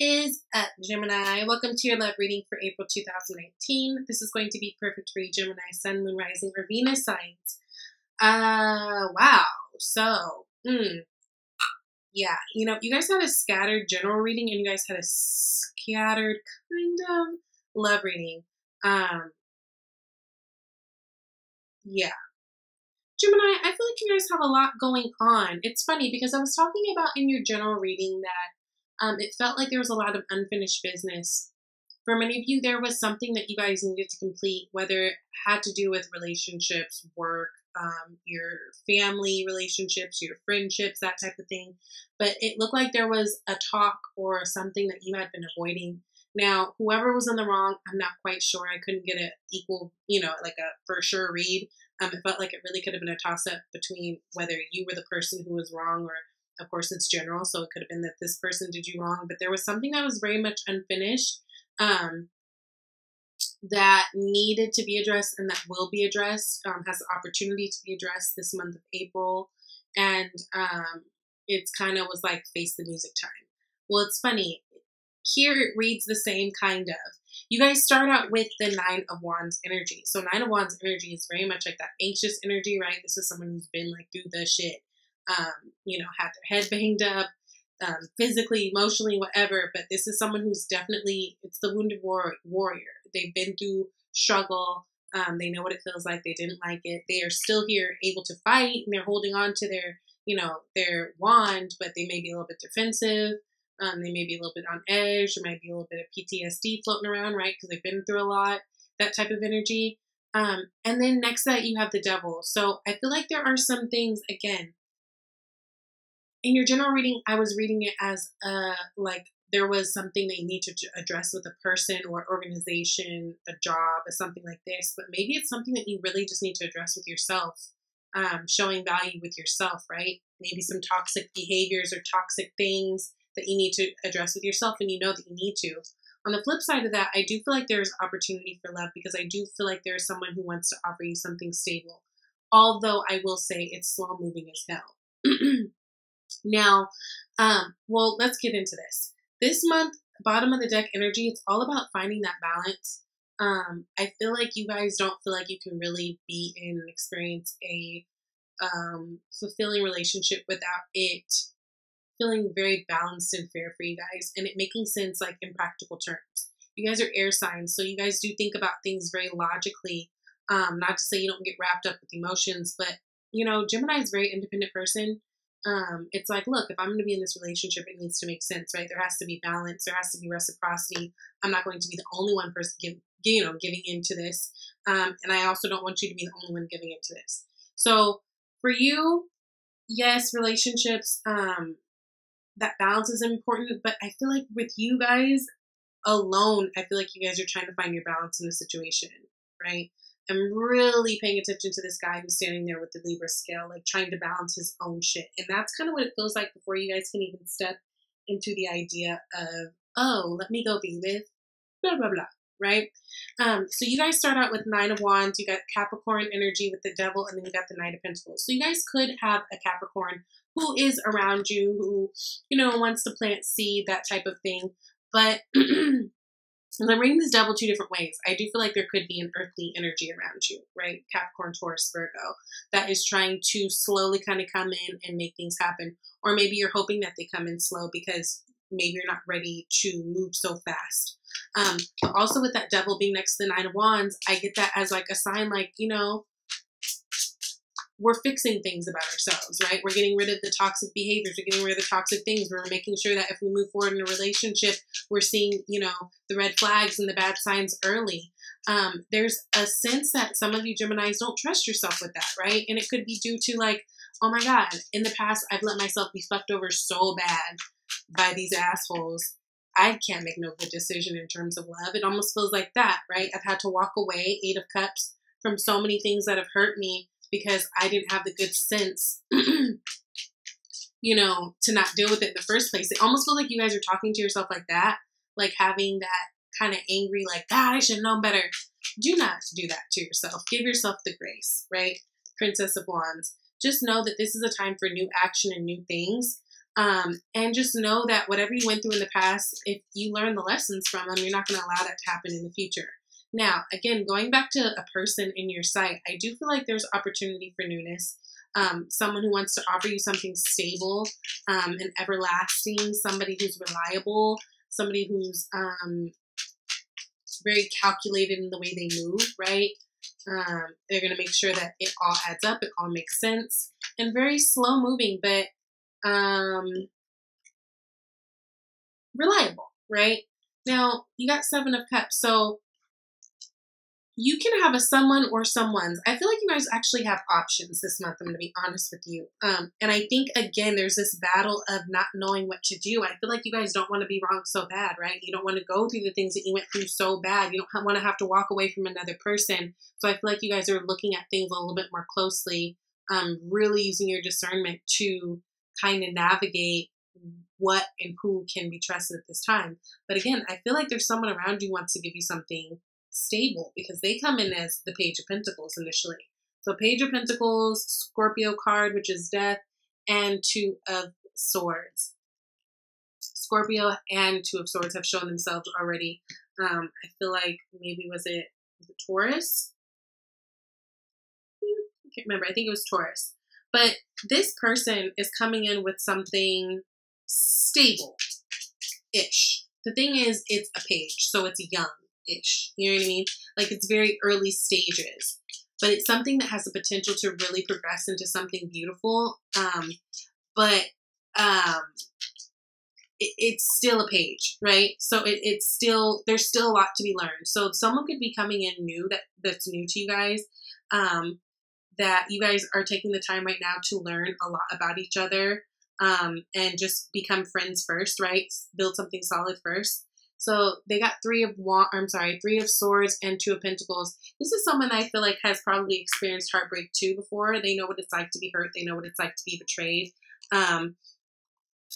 is up, Gemini? Welcome to your love reading for April 2019. This is going to be perfect for you, Gemini, Sun, Moon, Rising, or Venus signs. Wow. So, yeah, you guys had a scattered general reading, and you guys had a scattered kind of love reading. Yeah. Gemini, I feel like you guys have a lot going on. It's funny because I was talking about in your general reading that it felt like there was a lot of unfinished business. For many of you, there was something that you guys needed to complete, whether it had to do with relationships, work, your family relationships, your friendships, that type of thing. But it looked like there was a talk or something that you had been avoiding. Now, whoever was in the wrong, I'm not quite sure. I couldn't get an equal, like a for sure read. It felt like it really could have been a toss-up between whether you were the person who was wrong, or, of course, it's general, so it could have been that this person did you wrong. But there was something that was very much unfinished that needed to be addressed and that will be addressed, has the opportunity to be addressed this month of April. And it's kind of was like face the music time. Well, it's funny. Here it reads the same kind of. You guys start out with the Nine of Wands energy. So Nine of Wands energy is very much like that anxious energy, right? This is someone who's been like through the shit, had their head banged up, physically, emotionally, whatever. But this is someone who's definitely, it's the wounded warrior. They've been through struggle. They know what it feels like. They didn't like it. They are still here able to fight, and they're holding on to their wand, but they may be a little bit defensive. They may be a little bit on edge. There might be a little bit of PTSD floating around, right? Because they've been through a lot, that type of energy. And then next to that, you have the devil. So I feel like there are some things, again, in your general reading, I was reading it as like there was something that you need to address with a person or organization, a job, or something like this. But maybe it's something that you really just need to address with yourself, showing value with yourself, right? Maybe some toxic behaviors or toxic things that you need to address with yourself, and you know that you need to. On the flip side of that, I do feel like there's opportunity for love, because I do feel like there's someone who wants to offer you something stable. Although I will say it's slow moving as hell. Now, well, let's get into this. This month, bottom of the deck energy, it's all about finding that balance. I feel like you guys don't feel like you can really be in and experience a fulfilling relationship without it feeling very balanced and fair for you guys, and it making sense like in practical terms. You guys are air signs, so you guys do think about things very logically. Not to say you don't get wrapped up with emotions, but Gemini is a very independent person. It's like, look, if I'm going to be in this relationship, it needs to make sense, right? There has to be balance. There has to be reciprocity. I'm not going to be the only one person giving into this. And I also don't want you to be the only one giving into this. So for you, yes, relationships, that balance is important, but I feel like with you guys alone, I feel like you guys are trying to find your balance in the situation, right? I'm really paying attention to this guy who's standing there with the Libra scale, like trying to balance his own shit. And that's kind of what it feels like before you guys can even step into the idea of, oh, let me go be with blah, blah, blah, right? So you guys start out with Nine of Wands. You got Capricorn energy with the devil, and then you got the Knight of Pentacles. So you guys could have a Capricorn who is around you, who, wants to plant seed, that type of thing. But I'm reading this devil two different ways. I do feel like there could be an earthly energy around you, right? Capricorn, Taurus, Virgo, that is trying to slowly kind of come in and make things happen. Or maybe you're hoping that they come in slow because maybe you're not ready to move so fast. But also with that devil being next to the Nine of Wands, I get that as like a sign, like, we're fixing things about ourselves, right? We're getting rid of the toxic behaviors. We're getting rid of the toxic things. We're making sure that if we move forward in a relationship, we're seeing, the red flags and the bad signs early. There's a sense that some of you Geminis don't trust yourself with that, right? And it could be due to like, oh my God, in the past, I've let myself be fucked over so bad by these assholes. I can't make no good decision in terms of love. It almost feels like that, right? I've had to walk away, 8 of Cups, from so many things that have hurt me because I didn't have the good sense, to not deal with it in the first place. It almost feels like you guys are talking to yourself like that, like having that kind of angry, like, God, I should know better. Do not do that to yourself. Give yourself the grace, right? Princess of Wands. Just know that this is a time for new action and new things. And just know that whatever you went through in the past, if you learn the lessons from them, you're not going to allow that to happen in the future. Now, again, going back to a person in your sight, I do feel like there's opportunity for newness. Someone who wants to offer you something stable and everlasting, somebody who's reliable, somebody who's very calculated in the way they move, right? They're going to make sure that it all adds up, it all makes sense, and very slow moving, but reliable, right? Now, you got 7 of Cups, so you can have a someone or someone's. I feel like you guys actually have options this month, I'm going to be honest with you. And I think, again, there's this battle of not knowing what to do. I feel like you guys don't want to be wrong so bad, right? You don't want to go through the things that you went through so bad. You don't want to have to walk away from another person. So I feel like you guys are looking at things a little bit more closely, really using your discernment to kind of navigate what and who can be trusted at this time. But again, I feel like there's someone around you who wants to give you something stable, because they come in as the Page of Pentacles initially. So Page of Pentacles, Scorpio card, which is death, and 2 of Swords. Scorpio and 2 of Swords have shown themselves already. I feel like maybe was it Taurus? I can't remember. I think it was Taurus. But this person is coming in with something stable-ish. The thing is, it's a page, so it's young-ish. You know what I mean? Like, it's very early stages. But it's something that has the potential to really progress into something beautiful. It's still a page, right? So it's still, there's still a lot to be learned. So someone could be coming in new, that's new to you guys, that you guys are taking the time right now to learn a lot about each other, and just become friends first, right? Build something solid first. So they got 3 of Swords and 2 of Pentacles. This is someone I feel like has probably experienced heartbreak too before. They know what it's like to be hurt. They know what it's like to be betrayed.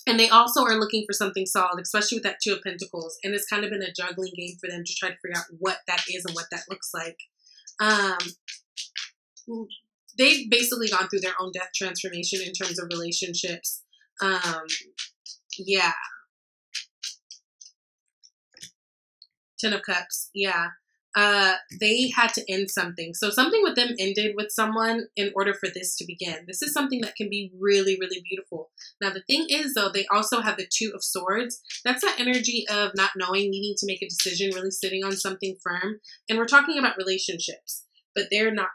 And they also are looking for something solid, especially with that 2 of Pentacles. And it's kind of been a juggling game for them to try to figure out what that is and what that looks like. They've basically gone through their own death transformation in terms of relationships. Yeah. 10 of Cups. Yeah. They had to end something. So something with them ended with someone in order for this to begin. This is something that can be really, really beautiful. Now, the thing is, though, they also have the 2 of Swords. That's that energy of not knowing, needing to make a decision, really sitting on something firm. And we're talking about relationships, but they're not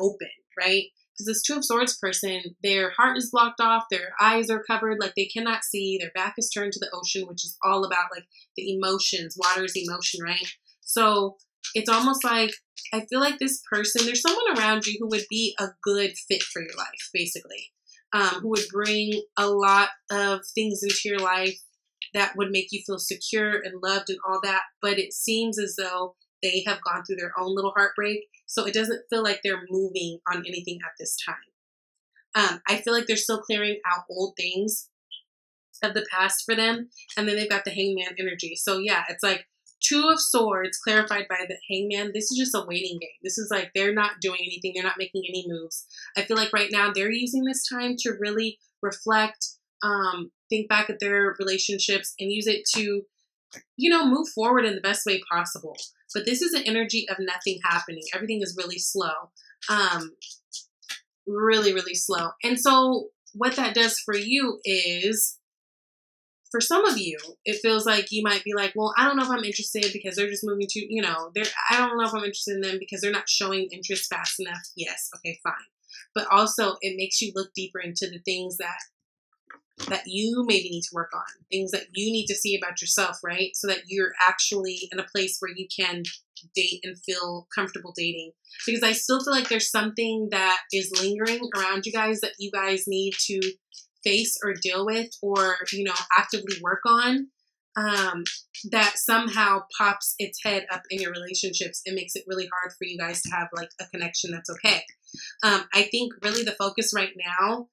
open, right? Because this 2 of Swords person, their heart is blocked off, their eyes are covered, like they cannot see, their back is turned to the ocean, which is all about like the emotions. Water is emotion, right? So it's almost like, I feel like this person, there's someone around you who would be a good fit for your life, basically, who would bring a lot of things into your life that would make you feel secure and loved and all that. But it seems as though they have gone through their own little heartbreak. So it doesn't feel like they're moving on anything at this time. I feel like they're still clearing out old things of the past for them. And then they've got the Hangman energy. So yeah, it's like 2 of Swords clarified by the Hangman. This is just a waiting game. This is like, they're not doing anything. They're not making any moves. I feel like right now they're using this time to really reflect, think back at their relationships and use it to, move forward in the best way possible. But this is an energy of nothing happening. Everything is really slow. Really, really slow. And so what that does for you is, for some of you, it feels like you might be like, well, I don't know if I'm interested because they're just moving to, I don't know if I'm interested in them because they're not showing interest fast enough. Yes. Okay, fine. But also it makes you look deeper into the things that you maybe need to work on, things that you need to see about yourself, right? So that you're actually in a place where you can date and feel comfortable dating. Because I still feel like there's something that is lingering around you guys that you guys need to face or deal with or, actively work on, that somehow pops its head up in your relationships and makes it really hard for you guys to have like a connection that's okay. I think really the focus right now,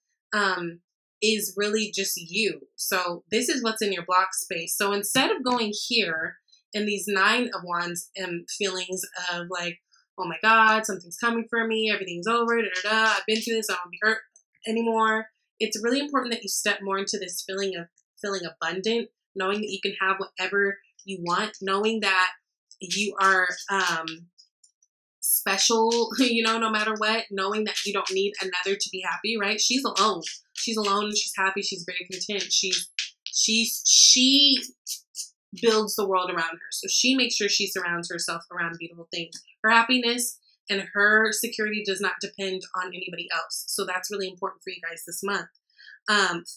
is really just you. So this is what's in your block space. So instead of going here and these 9 of Wands feelings of like, oh my God, something's coming for me, everything's over, I've been through this, I don't want to be hurt anymore. it's really important that you step more into this feeling abundant, knowing that you can have whatever you want, knowing that you are special, no matter what, knowing that you don't need another to be happy, right? She's alone. She's alone and she's happy. She's very content. She builds the world around her. So she makes sure she surrounds herself around beautiful things. Her happiness and her security does not depend on anybody else. So that's really important for you guys this month.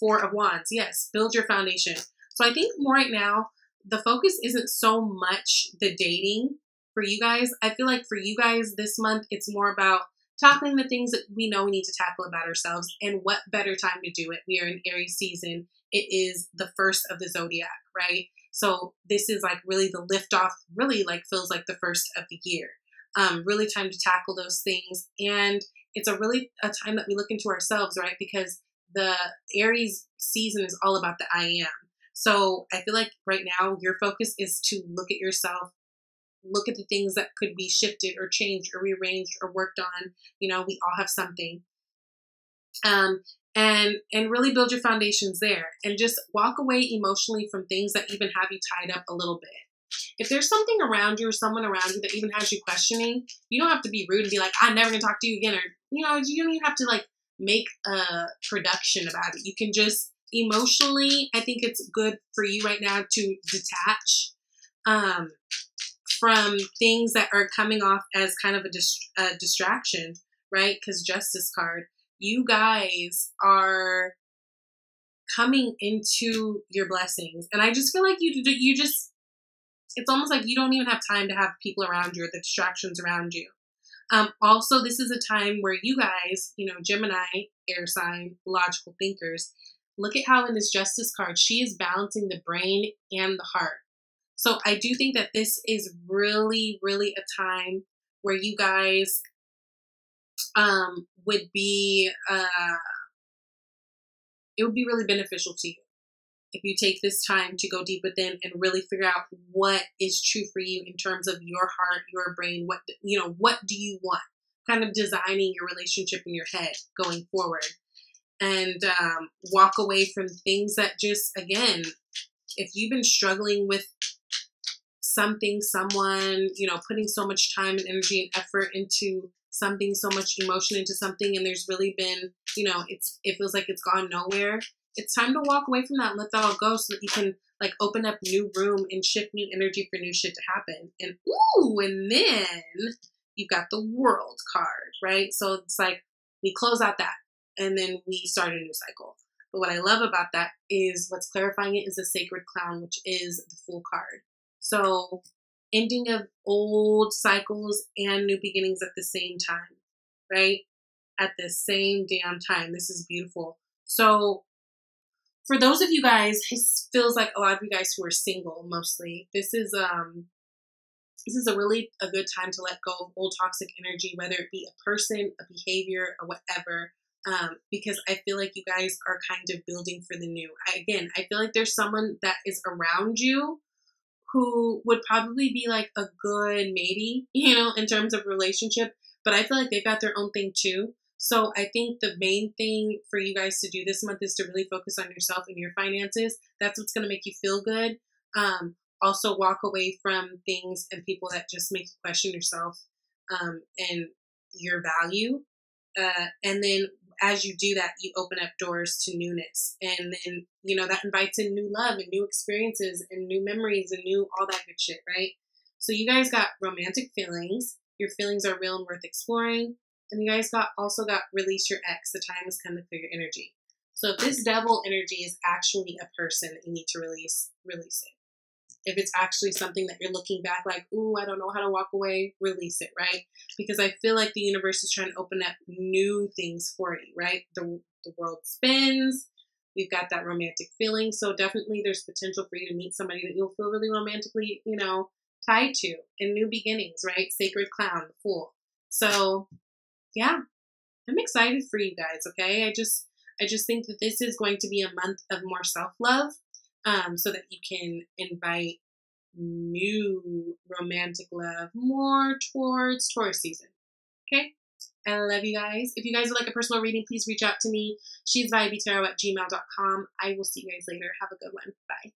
Four of Wands. Yes, build your foundation. So I think more right now, the focus isn't so much the dating for you guys. I feel like for you guys this month, it's more about tackling the things that we know we need to tackle about ourselves. And what better time to do it? We are in Aries season. It is the first of the zodiac, right? So this is like really the liftoff, really like feels like the first of the year. Really time to tackle those things. And it's a time that we look into ourselves, right? Because the Aries season is all about the I am. So I feel like right now your focus is to look at yourself, look at the things that could be shifted or changed or rearranged or worked on. We all have something. And really build your foundations there and just walk away emotionally from things that even have you tied up a little bit. If there's something around you or someone around you that even has you questioning, you don't have to be rude and be like, I'm never gonna talk to you again. Or, you don't even have to like make a production about it. You can just emotionally, I think it's good for you right now to detach from things that are coming off as kind of a distraction, right? Because Justice card, you guys are coming into your blessings. And I just feel like you just, it's almost like you don't even have time to have people around you or the distractions around you. Also, this is a time where you guys, Gemini, air sign, logical thinkers, look at how in this Justice card, she is balancing the brain and the heart. So I do think that this is really, really a time where you guys would be, it would be really beneficial to you if you take this time to go deep within and really figure out what is true for you in terms of your heart, your brain, what do you want? Kind of designing your relationship in your head going forward. And walk away from things that just, again, if you've been struggling with something, someone, putting so much time and energy and effort into something, so much emotion into something, and there's really been, it feels like it's gone nowhere. It's time to walk away from that and let that all go so that you can like open up new room and shift new energy for new shit to happen. And then you've got the World card, right? So it's like we close out that and then we start a new cycle. But what I love about that is what's clarifying it is the Sacred Clown, which is the Fool card. So ending of old cycles and new beginnings at the same time, right? At the same damn time. This is beautiful. So for those of you guys, it feels like a lot of you guys who are single mostly, this is a really a good time to let go of old toxic energy, whether it be a person, a behavior, or whatever. Because I feel like you guys are kind of building for the new. I feel like there's someone that is around you who would probably be like a good maybe, in terms of relationship, but I feel like they've got their own thing too. So I think the main thing for you guys to do this month is to really focus on yourself and your finances. That's what's going to make you feel good. Also walk away from things and people that just make you question yourself and your value. And then as you do that, you open up doors to newness. And then, that invites in new love and new experiences and new memories and new all that good shit, right? So you guys got romantic feelings. Your feelings are real and worth exploring. And you guys also got release your ex. The time has come to clear your energy. So if this devil energy is actually a person that you need to release it. If it's actually something that you're looking back like, ooh, I don't know how to walk away, release it, right? Because I feel like the universe is trying to open up new things for you, right? The world spins. We've got that romantic feeling. So definitely there's potential for you to meet somebody that you'll feel really romantically, tied to in new beginnings, right? Sacred Clown, the Fool. So yeah, I'm excited for you guys, okay? I just think that this is going to be a month of more self-love. So that you can invite new romantic love more towards Taurus season. Okay? I love you guys. If you guys would like a personal reading, please reach out to me. She's vibeytarot@gmail.com. I will see you guys later. Have a good one. Bye.